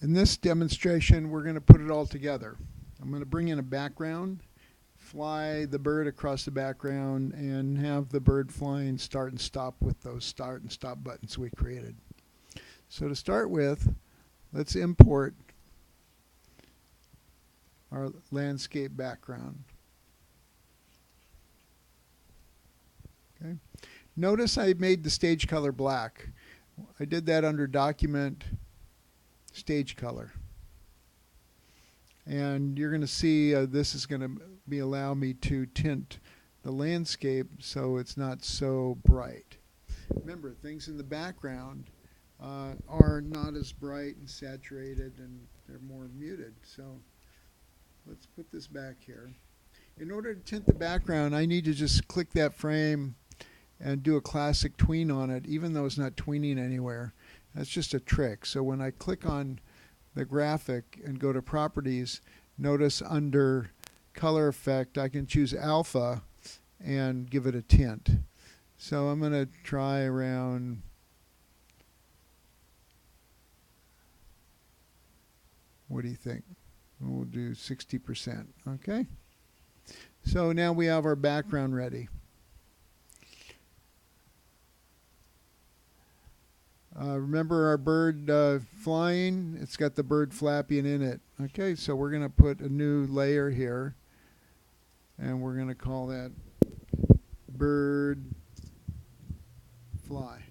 In this demonstration, we're going to put it all together. I'm going to bring in a background, fly the bird across the background, and have the bird flying start and stop with those start and stop buttons we created. So to start with, let's import our landscape background. Okay. Notice I made the stage color black. I did that under Document, Stage Color. And you're going to see this is going to allow me to tint the landscape so it's not so bright. Remember, things in the background are not as bright and saturated, and they're more muted. So let's put this back here. In order to tint the background, I need to just click that frame and do a classic tween on it, even though it's not tweening anywhere. That's just a trick. So when I click on the graphic and go to Properties, notice under Color Effect, I can choose Alpha and give it a tint. So I'm going to try around what do you think? We'll do 60%. Okay. So now we have our background ready. Remember our bird flying? It's got the bird flapping in it. Okay, so we're going to put a new layer here, and we're going to call that bird fly.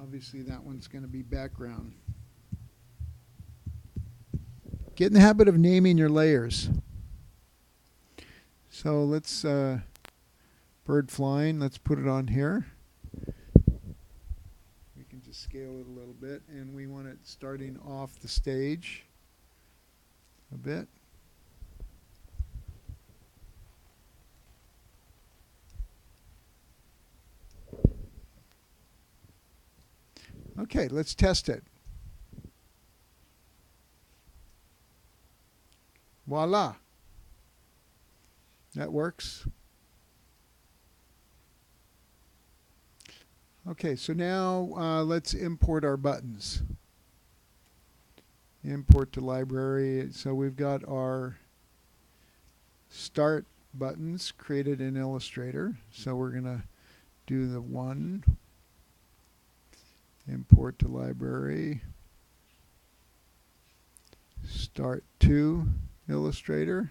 Obviously that one's going to be background. Get in the habit of naming your layers. So let's bird flying, let's put it on here. We can just scale it a little bit, and we want it starting off the stage a bit. Okay, let's test it. Voila. That works. Okay, so now let's import our buttons. Import to library. So we've got our start buttons created in Illustrator. So we're going to do the one. Import to library. Start to Illustrator.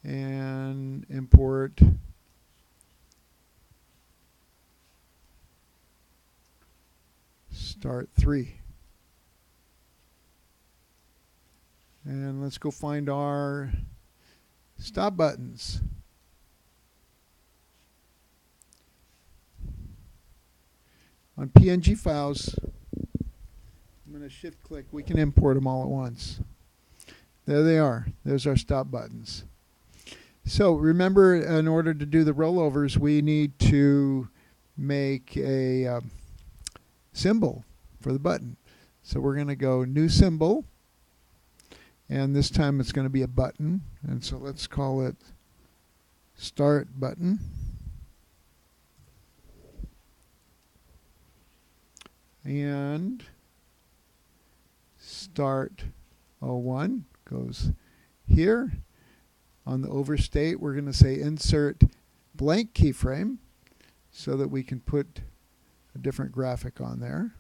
And import start 3. And let's go find our stop buttons. On PNG files, I'm going to shift click. We can import them all at once. There they are. There's our stop buttons. So remember, in order to do the rollovers, we need to make a symbol for the button. So we're going to go New Symbol, and this time it's going to be a button. And so let's call it Start Button. And Start 01 goes here. On the overstate, we're going to say Insert Blank Keyframe so that we can put a different graphic on there.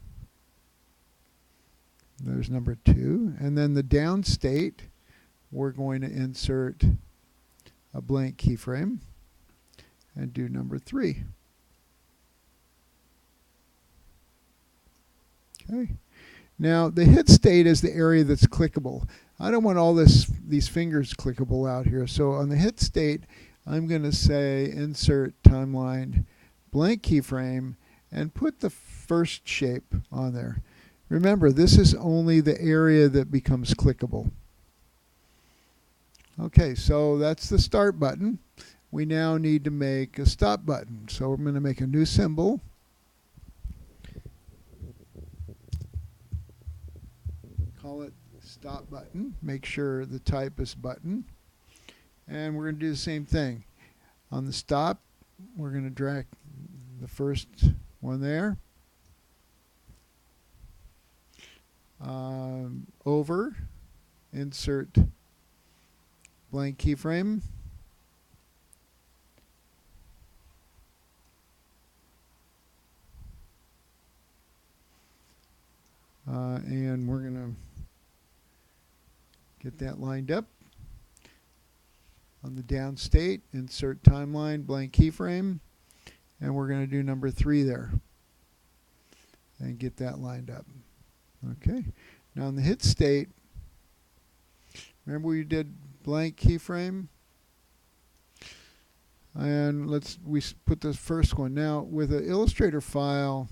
There's number 2. And then the downstate, we're going to insert a blank keyframe and do number 3. Okay. Now the hit state is the area that's clickable. I don't want all these fingers clickable out here. So on the hit state, I'm going to say Insert Timeline Blank Keyframe and put the first shape on there. Remember, this is only the area that becomes clickable. Okay, so that's the start button. We now need to make a stop button. So I'm going to make a new symbol. Call it stop button. Make sure the type is button. And we're going to do the same thing. On the stop, we're going to drag the first one there. over, insert blank keyframe. And we're going to get that lined up. On the down state, insert timeline, blank keyframe, and we're going to do number 3 there and get that lined up. Okay. Now in the hit state, remember we did blank keyframe? And we put the first one. Now with an Illustrator file,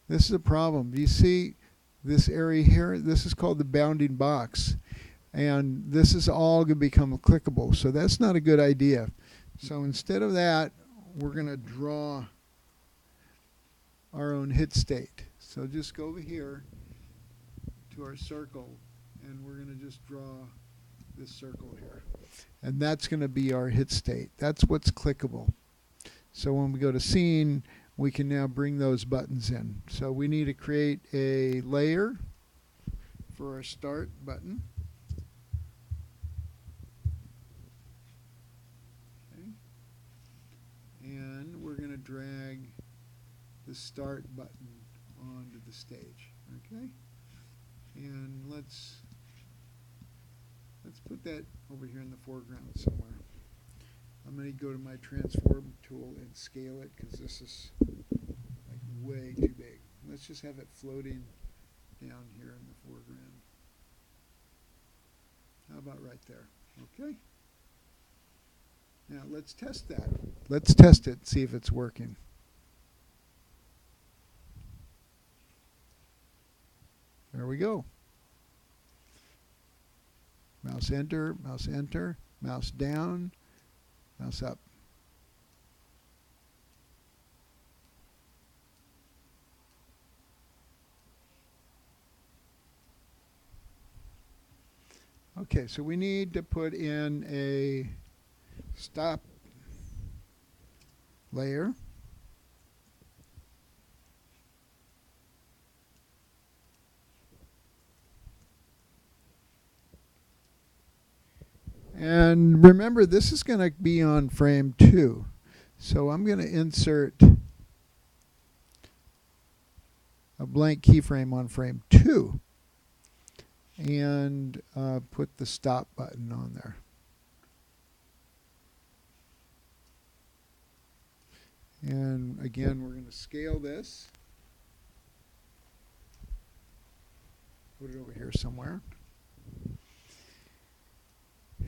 this is a problem. You see this area here? This is called the bounding box. And this is all going to become clickable. So that's not a good idea. So instead of that, we're going to draw our own hit state. So just go over here to our circle, and we're going to just draw this circle here. And that's going to be our hit state. That's what's clickable. So when we go to scene, we can now bring those buttons in. So we need to create a layer for our start button. And we're going to drag the start button onto the stage. Okay? And let's put that over here in the foreground somewhere. I'm going to go to my transform tool and scale it because this is like way too big. Let's just have it floating down here in the foreground. How about right there? Okay? Now let's test that. Let's test it, see if it's working. There we go. Mouse enter, mouse down, mouse up. Okay, so we need to put in a stop layer. And remember, this is going to be on frame 2. So I'm going to insert a blank keyframe on frame 2 and put the stop button on there. And again, we're going to scale this. Put it over here somewhere.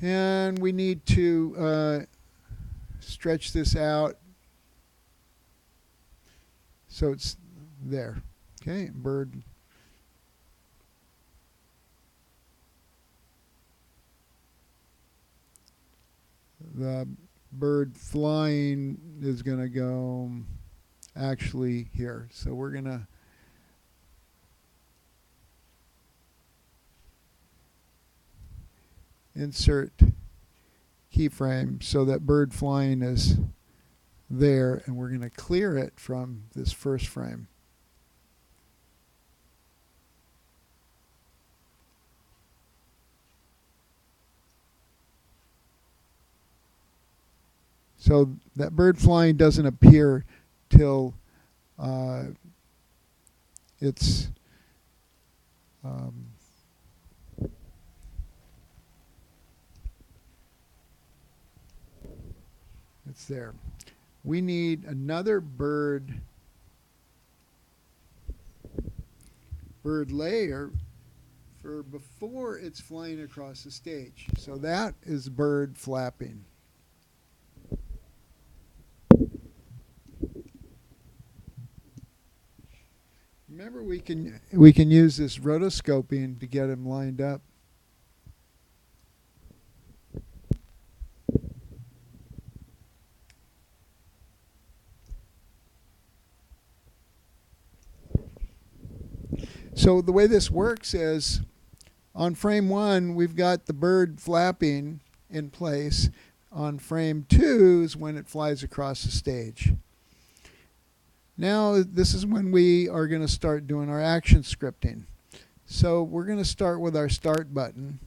And we need to stretch this out so it's there. Okay, bird. The bird flying is going to go actually here. So we're going to insert keyframe so that bird flying is there, and we're going to clear it from this first frame. So that bird flying doesn't appear till it's there. We need another bird layer for before it's flying across the stage. So that is bird flapping. Remember, we can use this rotoscoping to get them lined up. So the way this works is on frame 1, we've got the bird flapping in place. On frame 2 is when it flies across the stage. Now this is when we are going to start doing our action scripting. So we're going to start with our start button.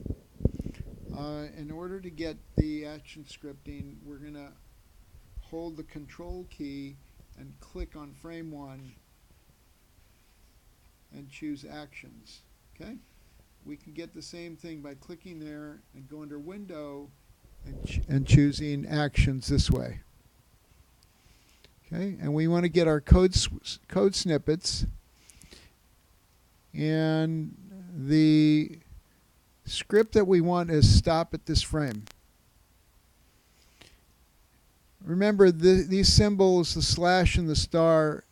In order to get the action scripting, we're going to hold the control key and click on frame 1 and choose actions. Okay? We can get the same thing by clicking there and go under window and choosing actions this way. Okay? And we want to get our code snippets, and the script that we want is stop at this frame. Remember, these symbols, the slash and the star,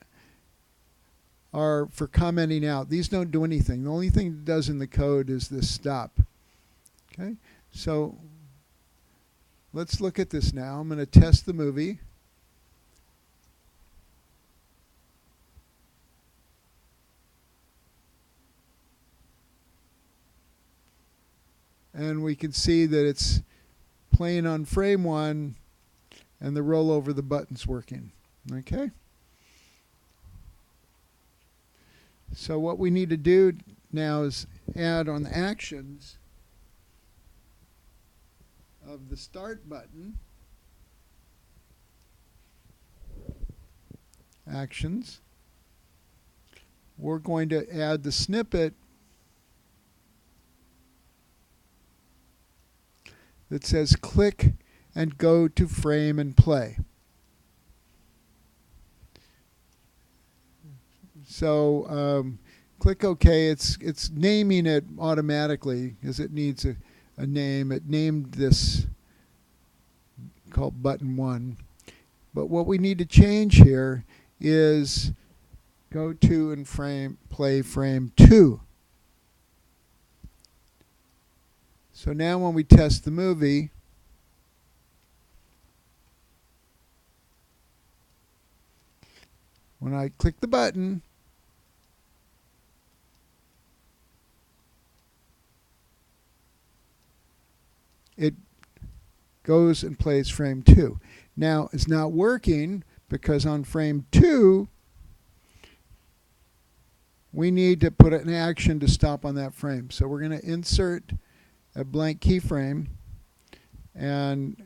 are for commenting out. These don't do anything. The only thing it does in the code is this stop. Okay? So let's look at this now. I'm going to test the movie. And we can see that it's playing on frame 1 and the rollover the button's working. Okay? So what we need to do now is add on the actions of the start button. Actions. We're going to add the snippet that says click and go to frame and play. So click OK. It's naming it automatically because it needs a name. It named this called button 1. But what we need to change here is go to and play frame 2. So now when we test the movie, when I click the button, it goes and plays frame 2. Now it's not working because on frame 2 we need to put an action to stop on that frame. So we're going to insert a blank keyframe and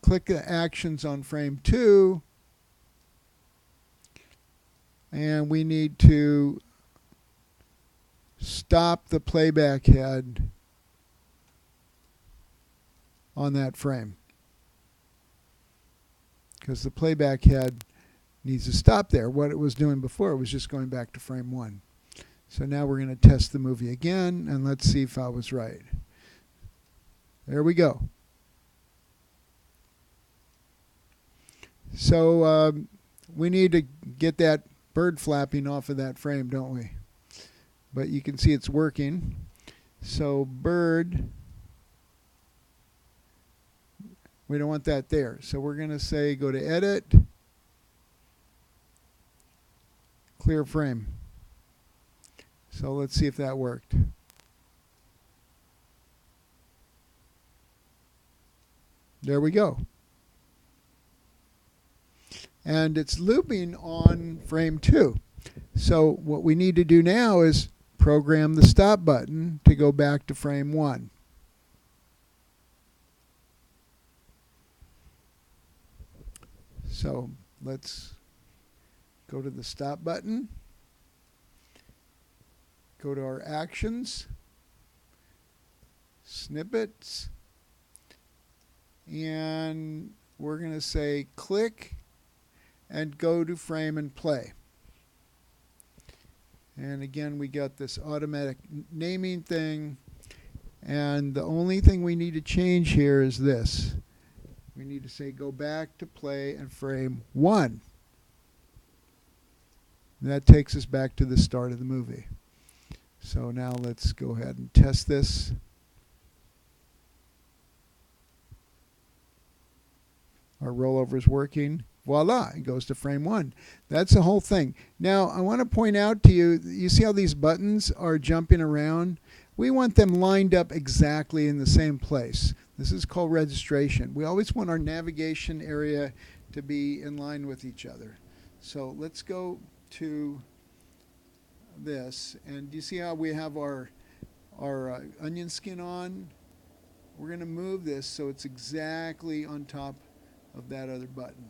click the actions on frame 2, and we need to stop the playback head on that frame because the playback head needs to stop there. What it was doing before was just going back to frame 1. So now we're going to test the movie again, and let's see if I was right. There we go. So we need to get that bird flapping off of that frame, don't we? But you can see it's working. So bird, we don't want that there. So we're going to say go to edit, clear frame. So let's see if that worked. There we go. And it's looping on frame 2. So what we need to do now is program the stop button to go back to frame 1. So let's go to the stop button, go to our actions, snippets, and we're going to say click and go to frame and play. And again, we got this automatic naming thing, and the only thing we need to change here is this. We need to say go back to play and frame 1. And that takes us back to the start of the movie. So now let's go ahead and test this. Our rollover is working. Voila, it goes to frame 1. That's the whole thing. Now, I want to point out to you, you see how these buttons are jumping around? We want them lined up exactly in the same place. This is called registration. We always want our navigation area to be in line with each other. So let's go to this. And do you see how we have our our onion skin on, we're going to move this so it's exactly on top of that other button.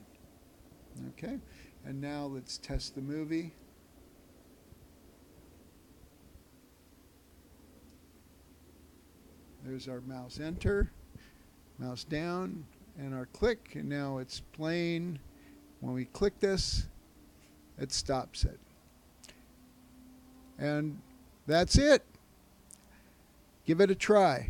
Okay, and now let's test the movie. There's our mouse enter, mouse down, and our click, and now it's playing. When we click this, it stops it. And that's it. Give it a try.